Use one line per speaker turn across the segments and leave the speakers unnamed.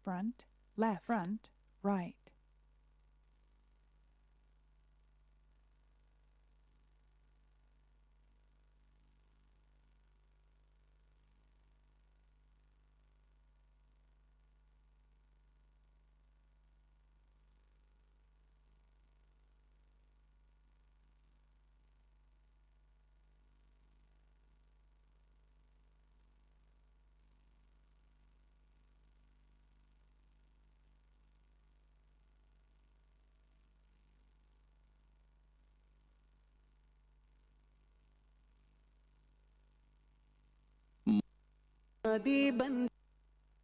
front, left, right.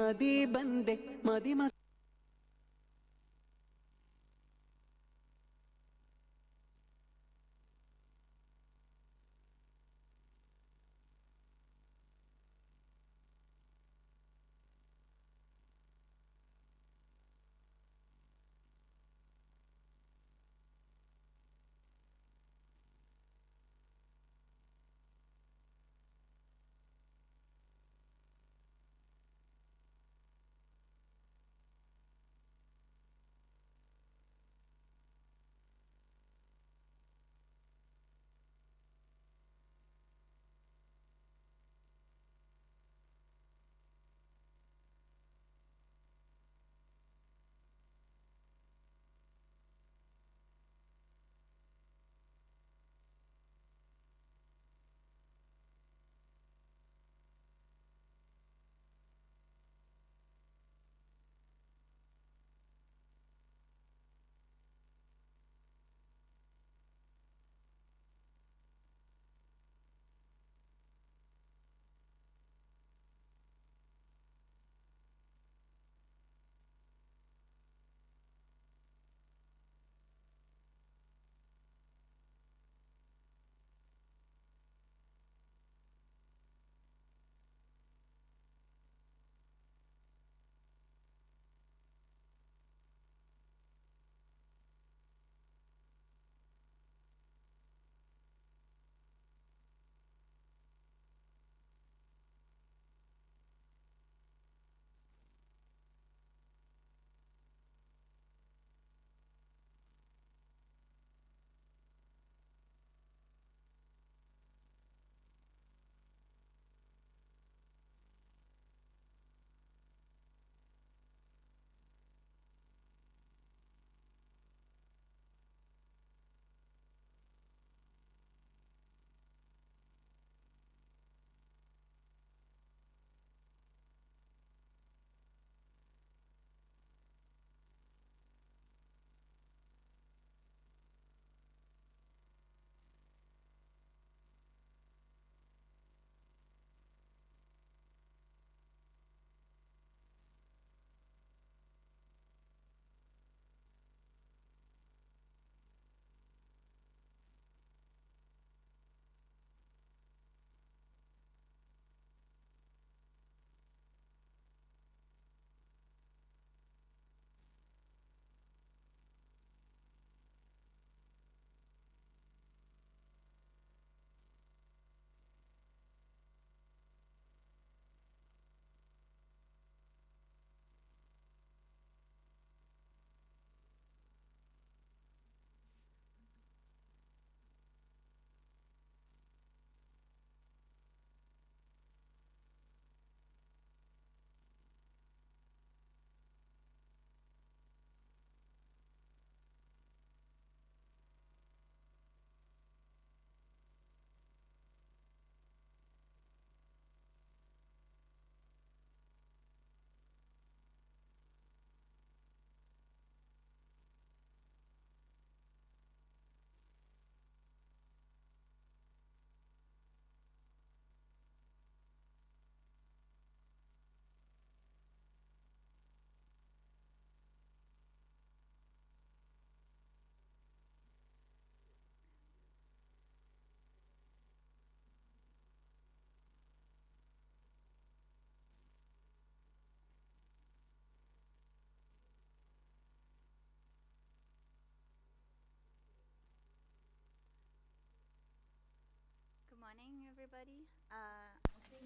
मदी बंदे मदी मस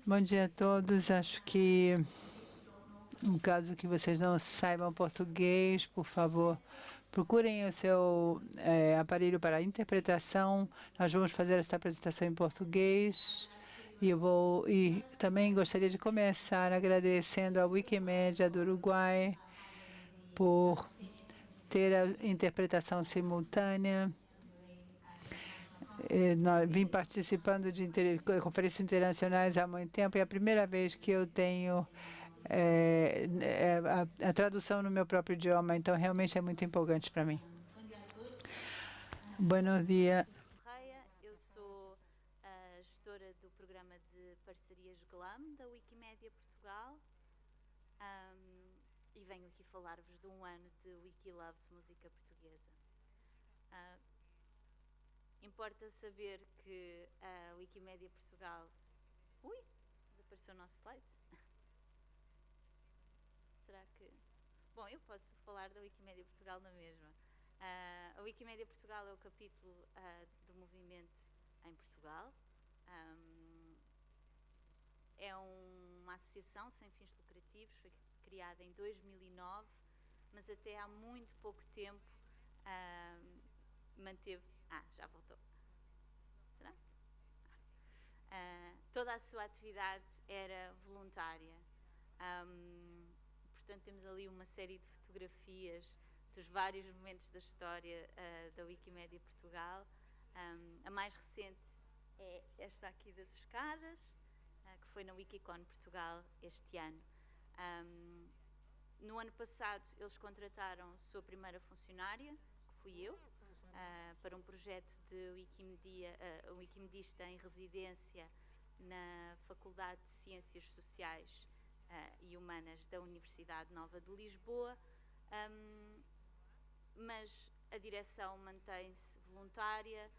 Bom dia a todos. Acho que
No caso que vocês não saibam português, por favor, procurem o seu aparelho para interpretação. Nós vamos fazer esta apresentação em português. E também gostaria de começar agradecendo a Wikimedia do Uruguai por ter a interpretação simultânea. Vim participando de conferências internacionais há muito tempo e é a primeira vez que eu tenho a tradução no meu próprio idioma, então realmente é muito empolgante para mim. Buenos dias.
Eu sou a gestora do programa de parcerias GLAM da Wikimedia Portugal e venho aqui falar-vos de um ano de Wiki Loves Música Portuguesa. Importa saber que a Wikimedia Portugal... Ui, desapareceu o nosso slide. Será que... Bom, eu posso falar da Wikimedia Portugal na mesma. A Wikimedia Portugal é o capítulo do movimento em Portugal. É uma associação sem fins lucrativos, foi criada em 2009, mas até há muito pouco tempo manteve... já voltou. Será? Toda a sua atividade era voluntária. Portanto, temos ali uma série de fotografias dos vários momentos da história da Wikimedia Portugal. A mais recente é esta aqui das escadas, que foi na Wikicon Portugal este ano. No ano passado, eles contrataram a sua primeira funcionária, que fui eu, para um projeto de wikimedista em residência na Faculdade de Ciências Sociais e Humanas da Universidade Nova de Lisboa, mas a direção mantém-se voluntária,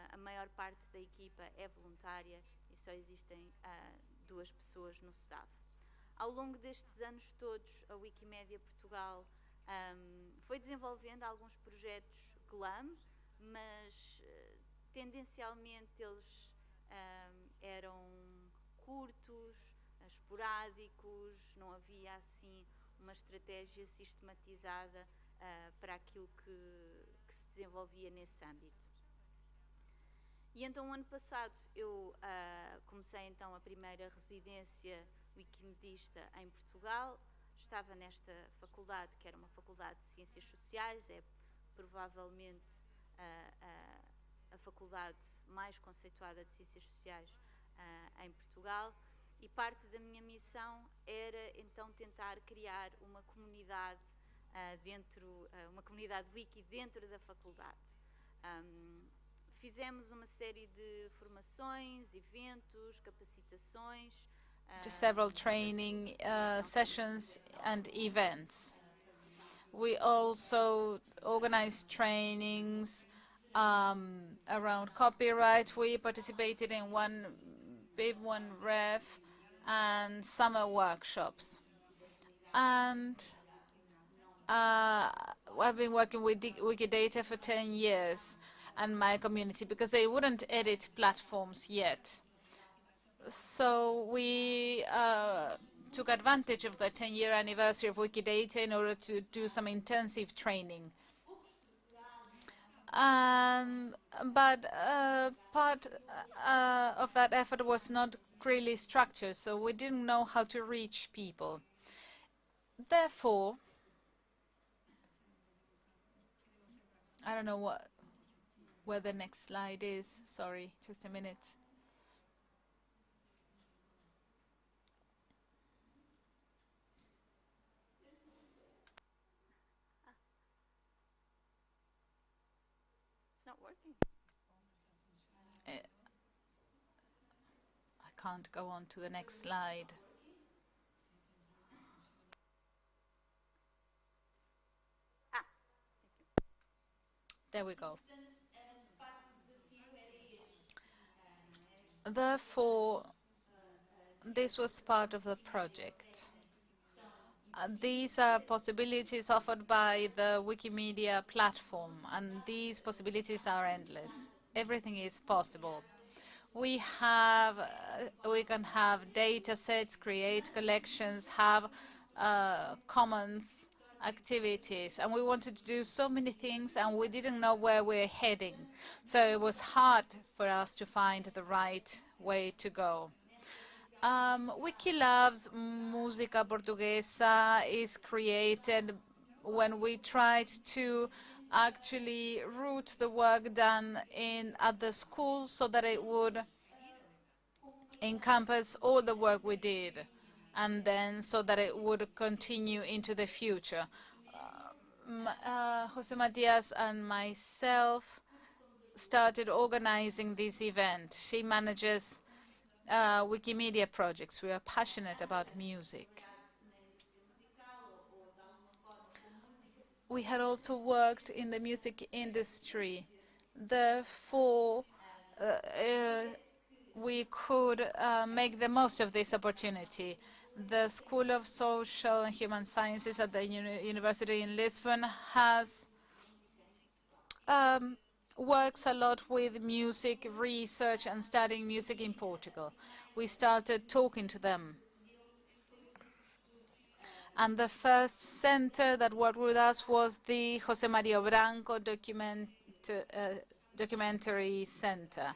a maior parte da equipa é voluntária e só existem 2 pessoas no staff. Ao longo destes anos todos, a Wikimedia Portugal foi desenvolvendo alguns projetos GLAM, mas tendencialmente eles eram curtos, esporádicos, não havia assim uma estratégia sistematizada para aquilo que se desenvolvia nesse âmbito. E então, o ano passado, eu comecei então a primeira residência wikimedista em Portugal. Estava nesta faculdade, que era uma faculdade de Ciências Sociais, é provavelmente a faculdade mais conceituada de Ciências Sociais em Portugal. E parte da minha missão era então tentar criar uma comunidade uma comunidade wiki dentro da faculdade. Fizemos uma série de formações, eventos, capacitações.
Several training sessions and events. We also organized trainings around copyright. We participated in one BIP, one ref, and summer workshops. And I've been working with Wikidata for 10 years and my community because they wouldn't edit platforms yet. So we took advantage of the 10-year anniversary of Wikidata in order to do some intensive training. But part of that effort was not really structured, so we didn't know how to reach people. Therefore, I don't know where the next slide is. Sorry, just a minute.
It's not working.
I can't go on to the next slide. There we go. Therefore, this was part of the project. These are possibilities offered by the Wikimedia platform, and these possibilities are endless. Everything is possible. We can have data sets, create collections, have commons activities, and we wanted to do so many things, and we didn't know where we're heading. So it was hard for us to find the right way to go. Wiki Loves Música Portuguesa is created when we tried to actually root the work done at the schools so that it would encompass all the work we did, and then so that it would continue into the future. Jose Matias and myself started organizing this event. She manages Wikimedia projects. We are passionate about music. We had also worked in the music industry. Therefore, we could make the most of this opportunity. The School of Social and Human Sciences at the University in Lisbon has works a lot with music research and studying music in Portugal. We started talking to them. And the first center that worked with us was the José María Branco Documentary Center,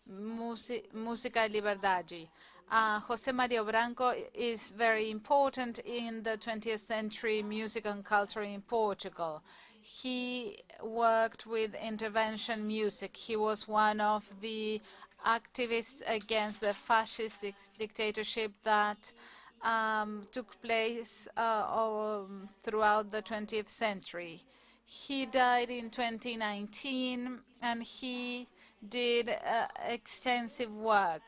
Música y Liberdade. José María Branco is very important in the 20th century music and culture in Portugal. He worked with intervention music. He was one of the activists against the fascist dictatorship that took place throughout the 20th century. He died in 2019, and he did extensive work.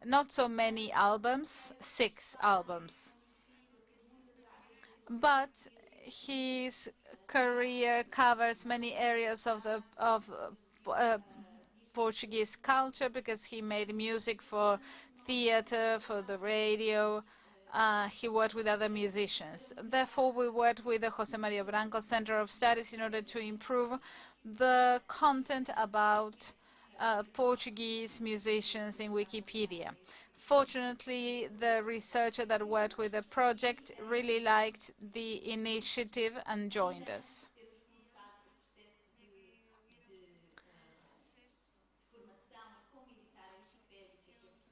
Not so many albums, 6 albums. But his career covers many areas of Portuguese culture, because he made music for theater, for the radio. He worked with other musicians. Therefore, we worked with the José María Branco Center of Studies in order to improve the content about Portuguese musicians in Wikipedia. Fortunately, the researcher that worked with the project really liked the initiative and joined us.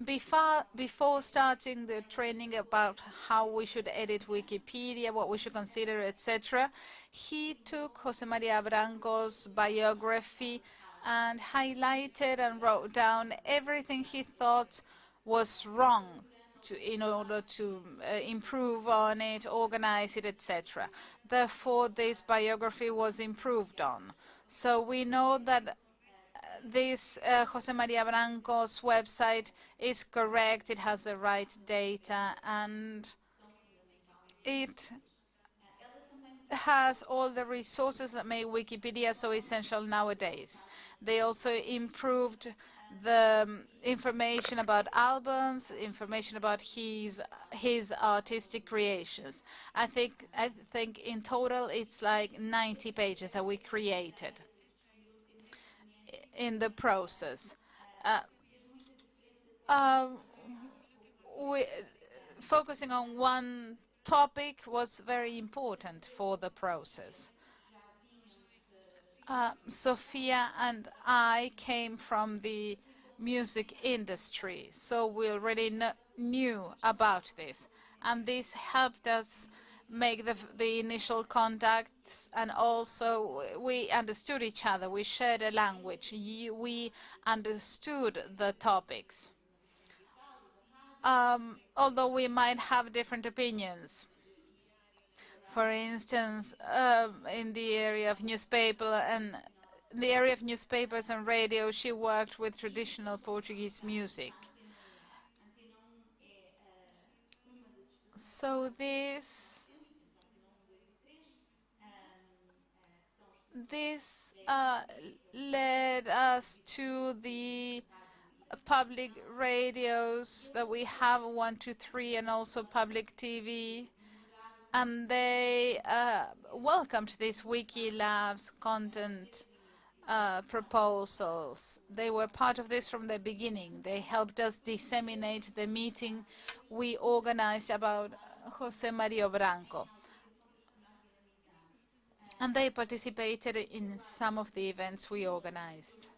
Before starting the training about how we should edit Wikipedia, what we should consider, etc., he took José María Branco's biography and highlighted and wrote down everything he thought was wrong in order to improve on it, organize it, etc. Therefore, this biography was improved on. So we know that this José María Branco's website is correct, it has the right data, and it has all the resources that make Wikipedia so essential nowadays. They also improved the information about albums, information about his artistic creations. I think in total it's like 90 pages that we created in the process. Focusing on one topic was very important for the process. Sophia and I came from the music industry, so we already knew about this, and this helped us make the initial contacts, and also we understood each other. We shared a language. We understood the topics, although we might have different opinions. For instance, in the area of newspapers and radio, she worked with traditional Portuguese music. So this led us to the public radios that we have, 123, and also public TV. And they welcomed these Wiki Labs content proposals. They were part of this from the beginning. They helped us disseminate the meeting we organized about Jose Mario Branco. And they participated in some of the events we organized.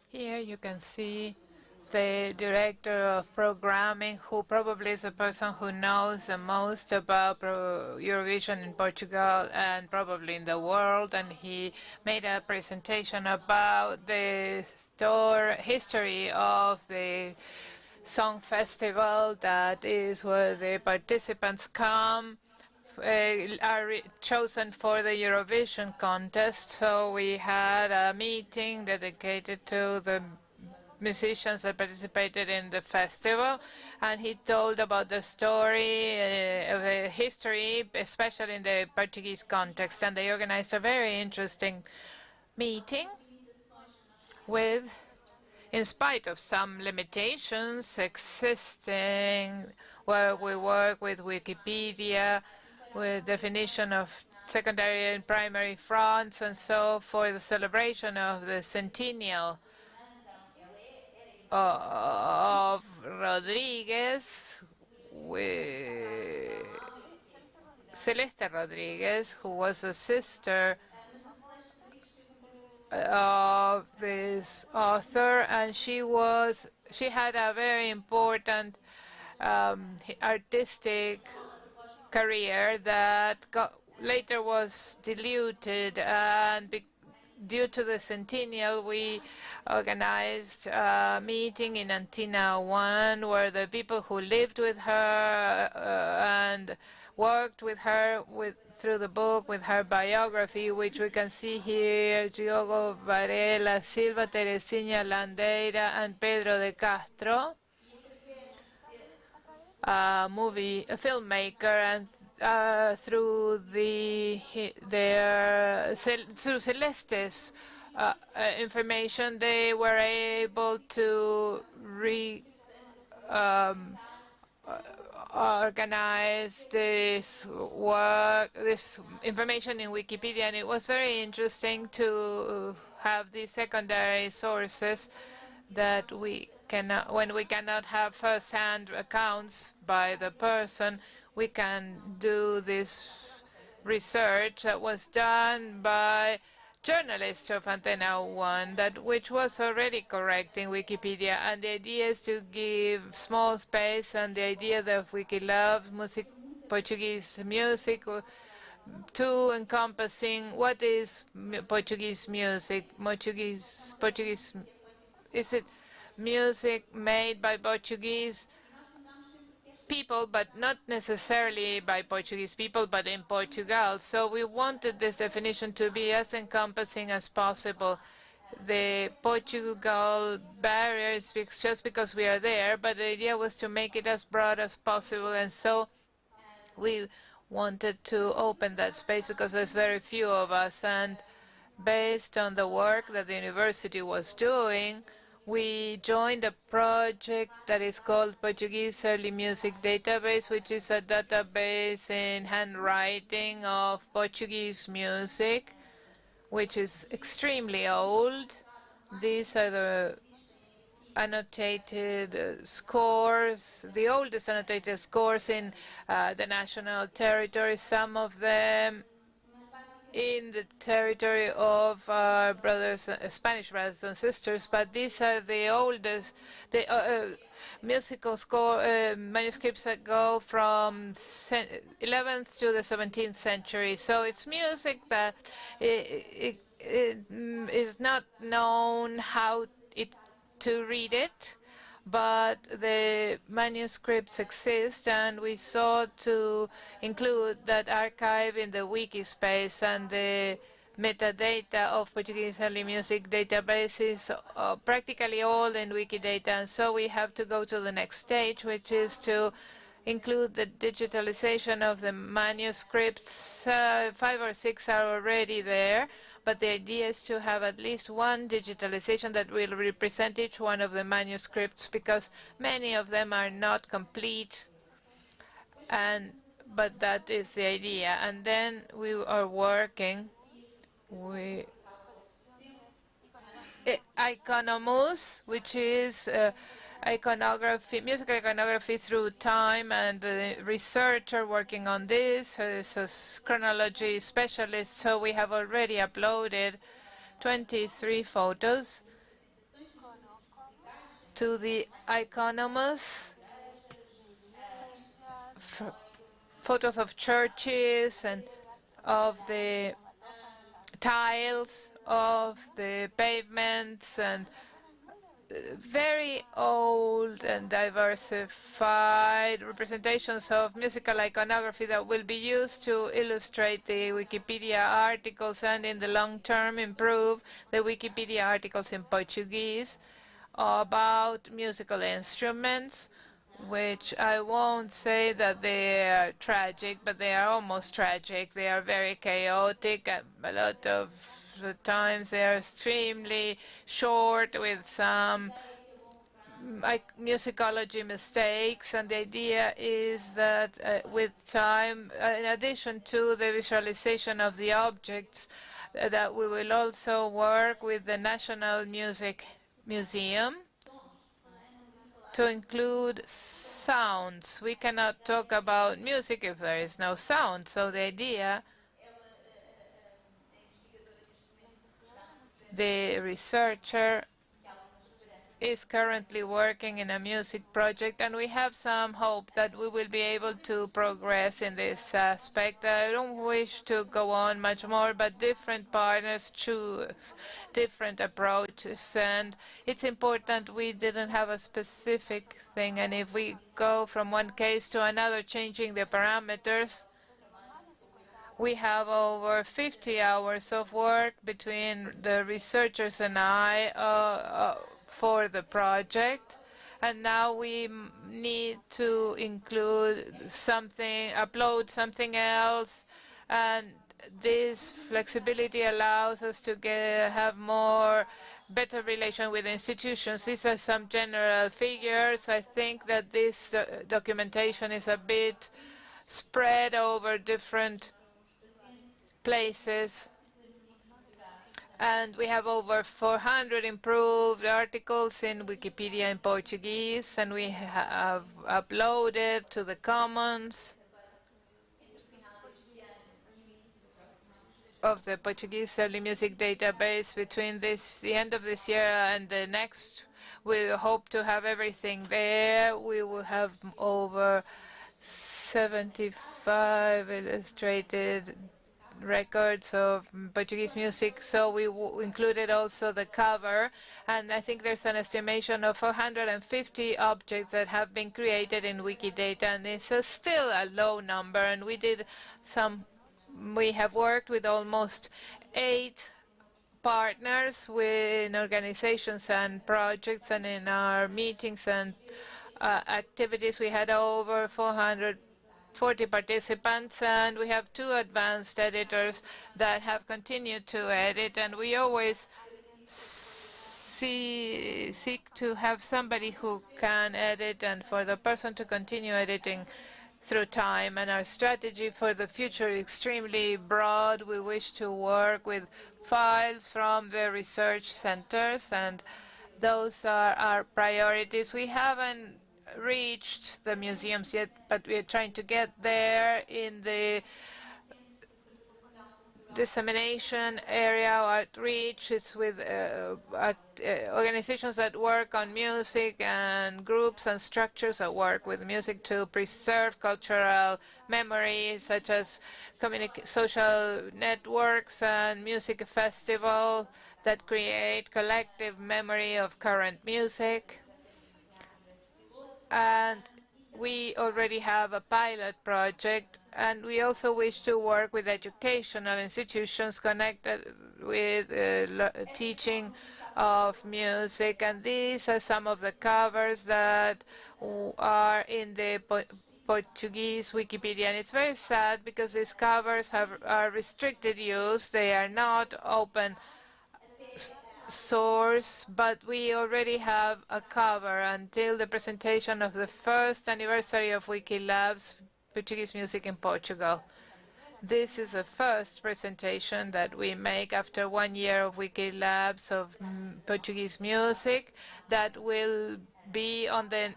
Here you can see the director of programming, who probably is the person who knows the most about Eurovision in Portugal and probably in the world, and he made a presentation about the history of the song festival, that is where the participants come, are chosen for the Eurovision contest. So we had a meeting dedicated to the musicians that participated in the festival, and he told about the story of the history, especially in the Portuguese context. And they organized a very interesting meeting with, in spite of some limitations existing, where we work with Wikipedia, with definition of secondary and primary fronts, and so for the celebration of the centennial of Rodriguez, Celeste Rodriguez, who was a sister of this author, and she had a very important artistic career that later was diluted, and due to the centennial we organized a meeting in Antina 1 where the people who lived with her and worked with her through the book, with her biography, which we can see here: Diogo Varela Silva, Teresinha Landeira, and Pedro de Castro, a filmmaker, and through through Celeste's information, they were able to organize this work, this information in Wikipedia, and it was very interesting to have these secondary sources that when we cannot have first-hand accounts by the person, we can do this research that was done by journalists of Antena 1, which was already correct in Wikipedia. And the idea is to give small space, and the idea that Wiki loves Portuguese music, to encompassing what is Portuguese music. Portuguese, is it music made by Portuguese people, but not necessarily by Portuguese people, but in Portugal? So we wanted this definition to be as encompassing as possible. The Portugal barrier is just because we are there, but the idea was to make it as broad as possible, and so we wanted to open that space because there's very few of us. And based on the work that the university was doing, we joined a project that is called Portuguese Early Music Database, which is a database in handwriting of Portuguese music, which is extremely old. These are the annotated scores, the oldest annotated scores in the national territory, some of them in the territory of our Spanish brothers and sisters, but these are the oldest musical manuscripts that go from 11th to the 17th century. So it's music that it is not known how to read it, but the manuscripts exist, and we sought to include that archive in the wiki space, and the metadata of Portuguese early music database is practically all in Wikidata. And so we have to go to the next stage, which is to include the digitalization of the manuscripts. 5 or 6 are already there, but the idea is to have at least one digitalization that will represent each one of the manuscripts, because many of them are not complete, but that is the idea. And then we are working with Iconomus, which is iconography, musical iconography through time, and the researcher working on this is a chronology specialist, so we have already uploaded 23 photos to the Iconomus, photos of churches and of the tiles of the pavements, and very old and diversified representations of musical iconography that will be used to illustrate the Wikipedia articles and in the long term improve the Wikipedia articles in Portuguese about musical instruments, which I won't say that they are tragic, but they are almost tragic. They are very chaotic. A lot of the times they are extremely short with some musicology mistakes, and the idea is that with time, in addition to the visualization of the objects, that we will also work with the National Music Museum to include sounds. We cannot talk about music if there is no sound, so the idea, the researcher is currently working in a music project, and we have some hope that we will be able to progress in this aspect. I don't wish to go on much more, but different partners choose different approaches, and it's important we didn't have a specific thing, and if we go from one case to another changing the parameters, we have over 50 hours of work between the researchers and I for the project, and now we need to include something, upload something else, and this flexibility allows us to have better relation with institutions. These are some general figures. I think that this documentation is a bit spread over different places, and we have over 400 improved articles in Wikipedia in Portuguese, and we have uploaded to the Commons of the Portuguese early music database. Between the end of this year and the next, we hope to have everything there. We will have over 75 illustrated records of Portuguese music, so we included also the cover, and I think there's an estimation of 450 objects that have been created in Wikidata, and it's still a low number, and we have worked with almost 8 partners in organizations and projects, and in our meetings and activities we had over 440 participants, and we have 2 advanced editors that have continued to edit, and we always seek to have somebody who can edit and for the person to continue editing through time. And our strategy for the future is extremely broad. We wish to work with files from the research centers, and those are our priorities. We haven't reached the museums yet, but we are trying to get there in the dissemination area. Outreach is with organizations that work on music and groups and structures that work with music to preserve cultural memory, such as social networks and music festivals that create collective memory of current music. And we already have a pilot project, and we also wish to work with educational institutions connected with teaching of music, and these are some of the covers that are in the Portuguese Wikipedia, and it's very sad because these covers are restricted use. They are not open source, but we already have a cover until the presentation of the first anniversary of Wikilab's Portuguese music in Portugal. This is the first presentation that we make after 1 year of Wikilabs of Portuguese music that will be on the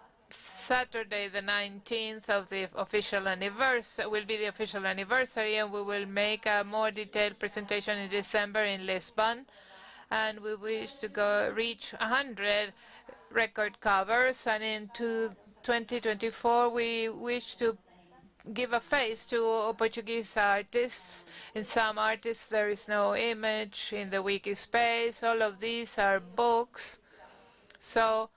Saturday, the 19th of the official anniversary, will be the official anniversary, and we will make a more detailed presentation in December in Lisbon. And we wish to reach 100 record covers, and in 2024 we wish to give a face to Portuguese artists. In some artists there is no image in the wiki space. All of these are books, so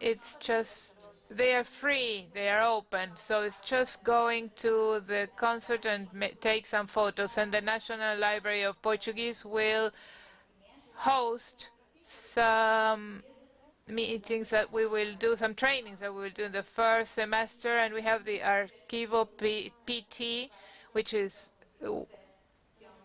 it's just, they are free, they are open, so it's just going to the concert and take some photos. And the National Library of Portuguese will host some meetings that we will do, some trainings that we will do in the first semester, and we have the Archivo PT, which is,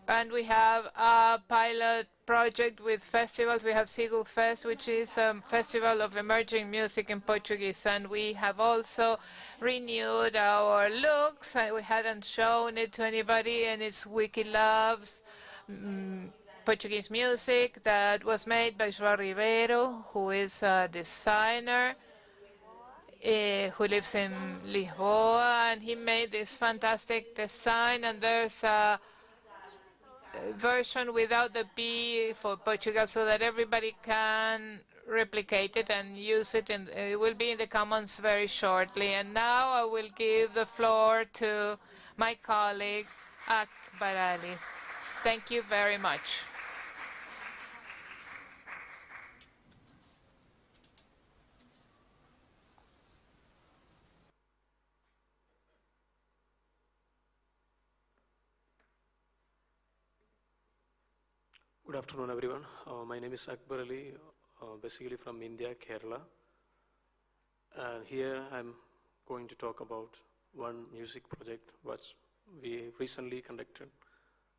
and we have a pilot project with festivals. We have Sigu Fest, which is a festival of emerging music in Portuguese, and we have also renewed our looks, and we hadn't shown it to anybody, and it's Wiki Loves Portuguese music that was made by João Ribeiro, who is a designer who lives in Lisboa, and he made this fantastic design, and there's a version without the B for Portugal so that everybody can replicate it and use it, and it will be in the commons very shortly. And now I will give the floor to my colleague Akbar Ali. Thank you very much.
Good afternoon, everyone. My name is Akbar Ali, basically from India, Kerala. And here I'm going to talk about one music project which we recently conducted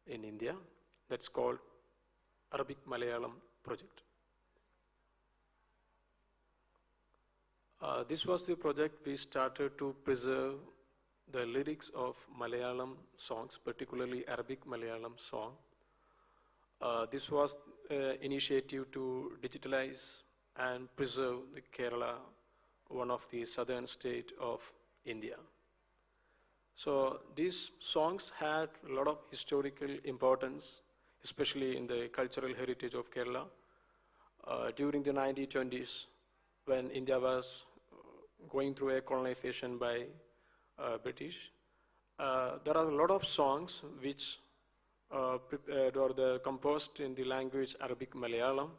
in India. That's called Arabic Malayalam project. This was the project we started to preserve the lyrics of Malayalam songs, particularly Arabic Malayalam song. This was an initiative to digitalize and preserve the Kerala, one of the southern state of India. So these songs had a lot of historical importance, especially in the cultural heritage of Kerala. During the 1920s, when India was going through a colonization by British, there are a lot of songs which prepared or composed in the language Arabic Malayalam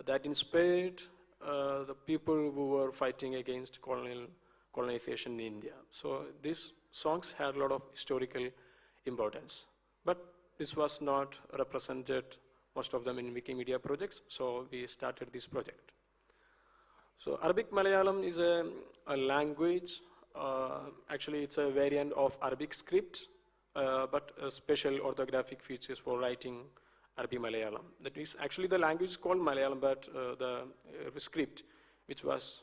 that inspired the people who were fighting against colonization in India. So these songs had a lot of historical importance. But this was not represented, most of them in Wikimedia projects, so we started this project. So Arabic Malayalam is a language, actually it's a variant of Arabic script, but special orthographic features for writing Arabic Malayalam. That is, actually the language is called Malayalam, but the script, which was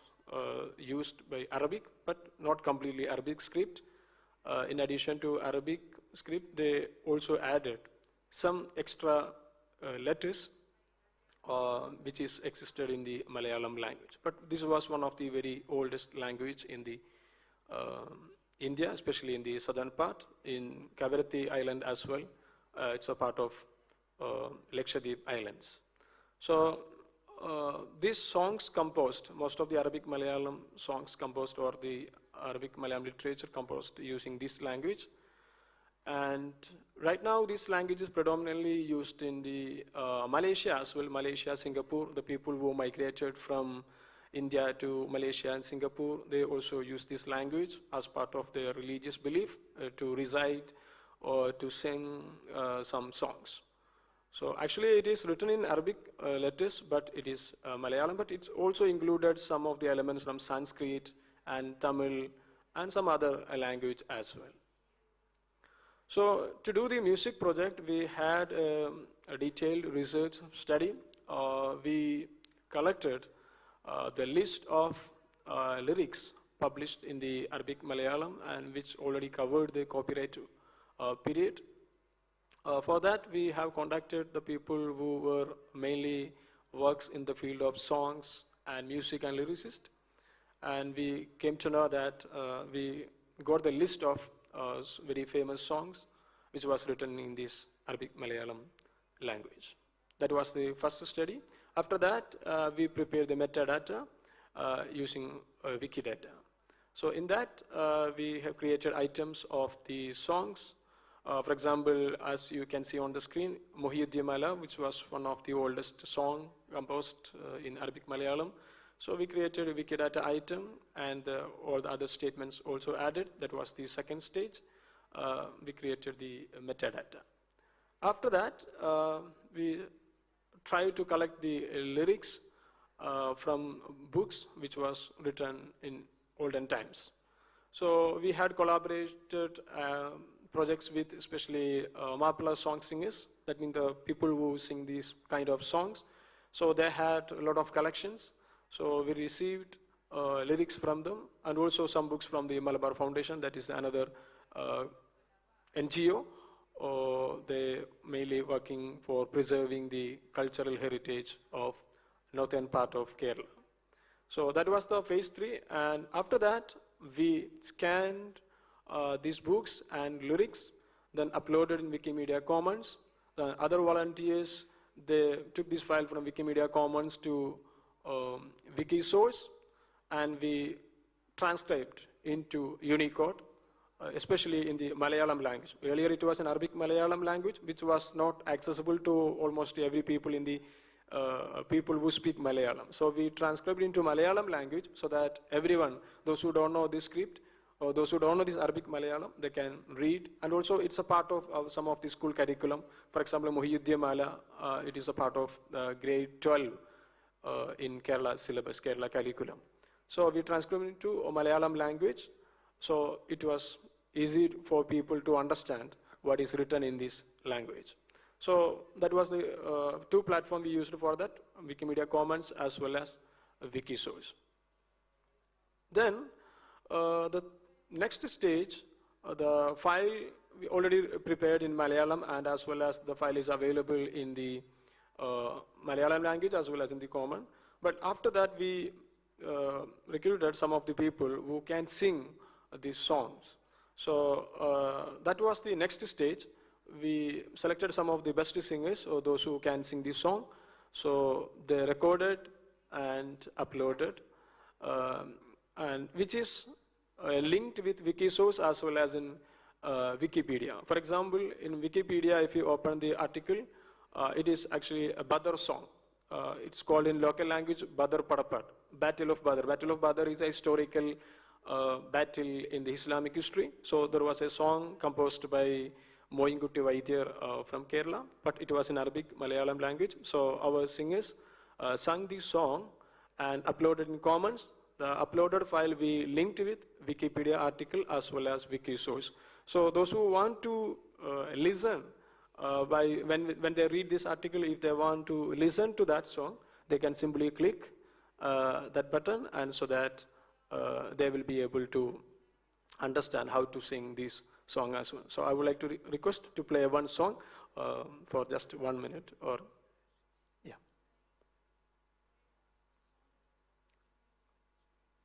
used by Arabic, but not completely Arabic script. In addition to Arabic script, they also added some extra letters which is existed in the Malayalam language. But this was one of the very oldest language in the India, especially in the southern part, in Kavaratti Island as well. It's a part of Lakshadweep Islands. So these songs composed, most of the Arabic Malayalam songs composed or the Arabic Malayalam literature composed using this language. And right now this language is predominantly used in the Malaysia as well, Malaysia, Singapore. The people who migrated from India to Malaysia and Singapore, they also use this language as part of their religious belief to recite or to sing some songs. So actually it is written in Arabic letters, but it is Malayalam, but it's also included some of the elements from Sanskrit and Tamil and some other language as well. So to do the music project, we had a detailed research study. We collected the list of lyrics published in the Arabic Malayalam and which already covered the copyright period. For that, we have contacted the people who were mainly works in the field of songs and music and lyricists. and we came to know that we got the list of very famous songs which was written in this Arabic Malayalam language. That was the first study. After that, we prepared the metadata using Wikidata. So in that, we have created items of the songs. For example, as you can see on the screen, Mohiuddin, which was one of the oldest song composed in Arabic Malayalam. So we created a Wikidata item, and all the other statements also added. That was the second stage. We created the metadata. After that, we tried to collect the lyrics from books which was written in olden times. So we had collaborated projects with especially Mapla song singers, that means the people who sing these kind of songs. So they had a lot of collections. So we received lyrics from them, and also some books from the Malabar Foundation, that is another NGO. They mainly working for preserving the cultural heritage of northern part of Kerala. So that was the phase 3, and after that we scanned these books and lyrics, then uploaded in Wikimedia Commons. Other volunteers, they took this file from Wikimedia Commons to Wikisource, and we transcribed into Unicode, especially in the Malayalam language. Earlier it was an Arabic Malayalam language, which was not accessible to almost every people in the people who speak Malayalam. So we transcribed into Malayalam language so that everyone, those who don't know this script, or those who don't know this Arabic Malayalam, they can read. And also it's a part of some of the school curriculum. For example, Mohiuddin, it is a part of grade 12 in Kerala syllabus, Kerala curriculum. So we transcribed into Malayalam language. So it was easy for people to understand what is written in this language. So that was the two platforms we used for that, Wikimedia Commons as well as Wikisource. Then the next stage, the file we already prepared in Malayalam, and as well as the file is available in the Malayalam language as well as in the common. But after that, we recruited some of the people who can sing these songs. So that was the next stage. We selected some of the best singers, or those who can sing this song. So they recorded and uploaded, and which is linked with Wikisource as well as in Wikipedia. For example, in Wikipedia, if you open the article, it is actually a Badr song. It's called in local language Badr Padapat, Battle of Badr. Battle of Badr is a historical battle in the Islamic history. So there was a song composed by Moyinkutti Vaidhyar from Kerala, but it was in Arabic Malayalam language. So our singers sang the song and uploaded in Commons. The uploaded file we linked with Wikipedia article as well as Wikisource. So those who want to listen, when they read this article, if they want to listen to that song, they can simply click that button, and so that they will be able to understand how to sing this song as well. So I would like to request to play one song for just 1 minute, or yeah.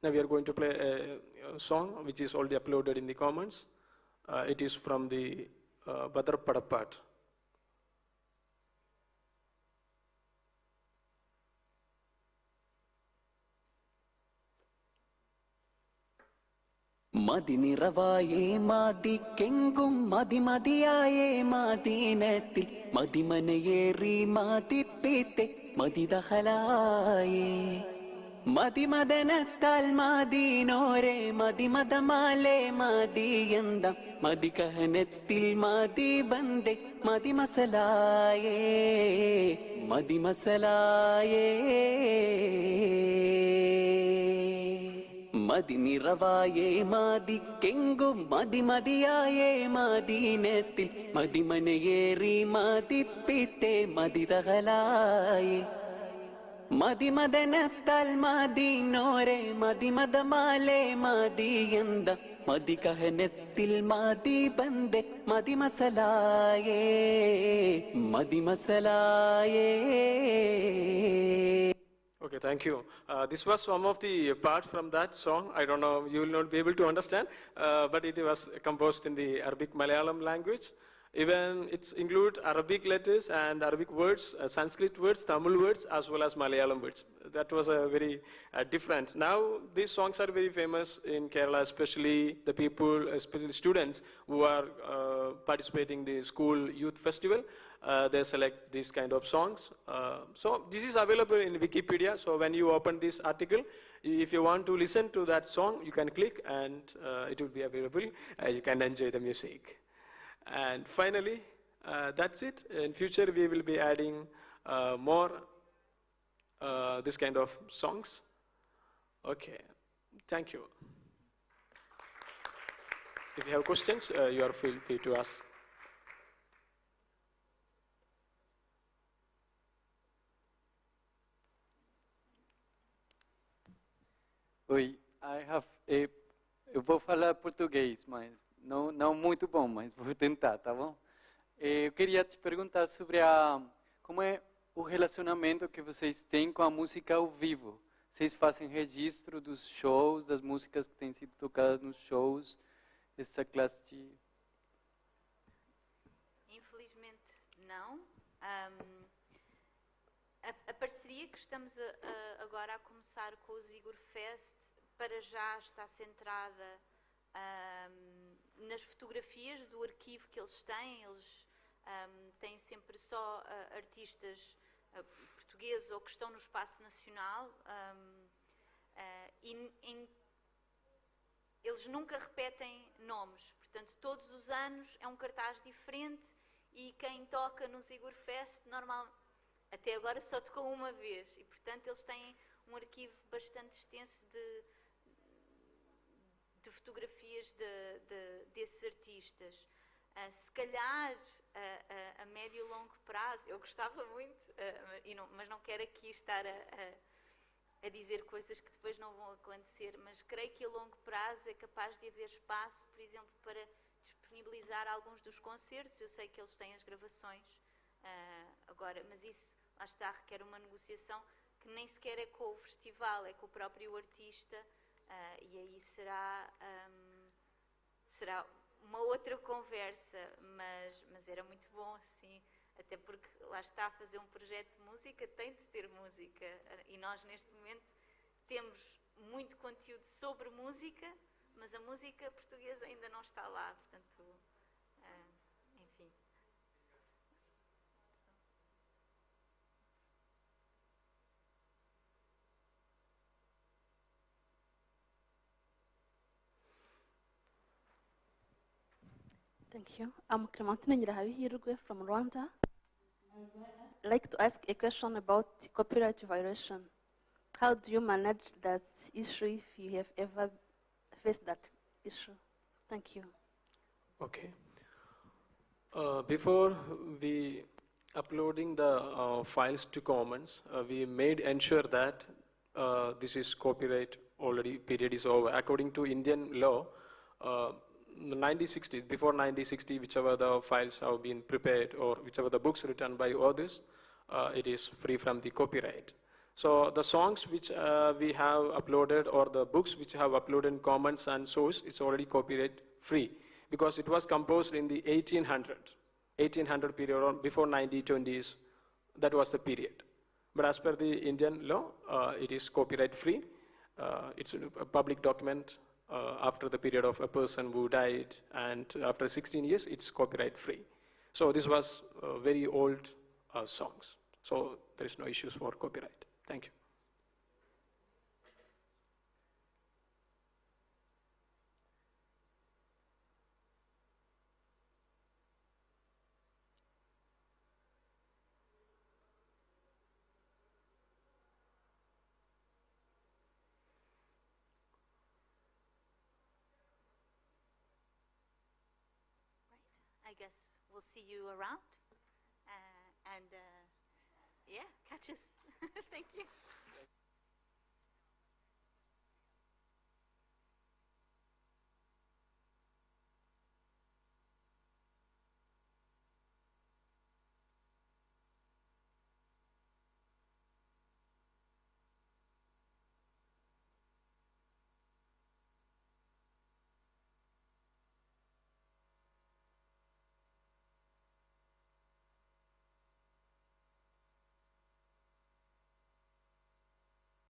Now we are going to play a song which is already uploaded in the Commons. It is from the Badr Padapat.
മതിനിറവായേ മാതിക്കെങ്കും മതിമതിയായേ മാദീനത്തിൽ മതിമനയേറി മാതിപ്പീത്തെ മതിദഹലായേ മതിമദനത്താൽ മാദീനോരെ മതിമതമാലേ മാതിയന്തം മതികഹനത്തിൽ മാതി ബന്ദേ മതിമസലായേ മതിമസലായേ മതിനിറവായേ മാതിക്കെങ്കും മതിമതിയായേ മാദീനത്തിൽ മതിമനയേറി മാതിപ്പീത്തെ മതിദഹലായേ മതിമദനത്താൽ മാദീനോരെ മതിമതമാലേ മാതിയന്ത മതികഹനത്തിൽ മാതി Bande മതിമസലായേ മതിമസലായേ.
Okay, Okay, thank you. This was some of the part from that song. I don't know, you will not be able to understand, but it was composed in the Arabic Malayalam language. Even it includes Arabic letters and Arabic words, Sanskrit words, Tamil words, as well as Malayalam words. That was a very different. Now, these songs are very famous in Kerala, especially the people, especially students who are participating in the school youth festival. They select these kind of songs. So this is available in Wikipedia. So when you open this article, if you want to listen to that song, you can click and it will be available. You can enjoy the music. And finally, that's it. In future, we will be adding more this kind of songs. Okay, thank you. If you have questions, you are feel free to ask.
Oi, eu vou falar português, mas não muito bom, mas vou tentar, tá bom? Eu queria te perguntar sobre como é o relacionamento que vocês têm com a música ao vivo. Vocês fazem registro dos shows, das músicas que têm sido tocadas nos shows, essa classe de...
Infelizmente, não. A parceria que estamos agora a começar com o Igor Fest para já está centrada nas fotografias do arquivo que eles têm. Eles têm sempre só artistas portugueses ou que estão no espaço nacional eles nunca repetem nomes. Portanto, todos os anos é um cartaz diferente e quem toca no Igor Fest normalmente até agora só tocou uma vez e, portanto, eles têm um arquivo bastante extenso de fotografias desses artistas. Se calhar, a médio e longo prazo, eu gostava muito, mas não quero aqui estar a dizer coisas que depois não vão acontecer, mas creio que a longo prazo é capaz de haver espaço, por exemplo, para disponibilizar alguns dos concertos. Eu sei que eles têm as gravações agora, mas isso, lá está, requer uma negociação que nem sequer é com o festival, é com o próprio artista, e aí será uma outra conversa, mas era muito bom assim, até porque lá está, fazer um projeto de música tem de ter música, e nós neste momento temos muito conteúdo sobre música, mas a música portuguesa ainda não está lá, portanto, enfim.
Thank you. I'm Clementine Nyirahirwe from Rwanda. I'd like to ask a question about copyright violation. How do you manage that issue if you have ever faced that issue? Thank you.
Okay. Before we uploading the files to Commons, we made ensure that this is copyright already period is over. According to Indian law, 1960, before 1960, whichever the files have been prepared or whichever the books written by others, it is free from the copyright. So the songs which we have uploaded or the books which have uploaded in Commons and Source is already copyright free because it was composed in the 1800 period or before 1920s. That was the period. But as per the Indian law, it is copyright free. It's a public document. After the period of a person who died and after 16 years, it's copyright free. So this was very old songs. So there is no issues for copyright. Thank you.
I guess we'll see you around. Yeah, catch us. Thank you.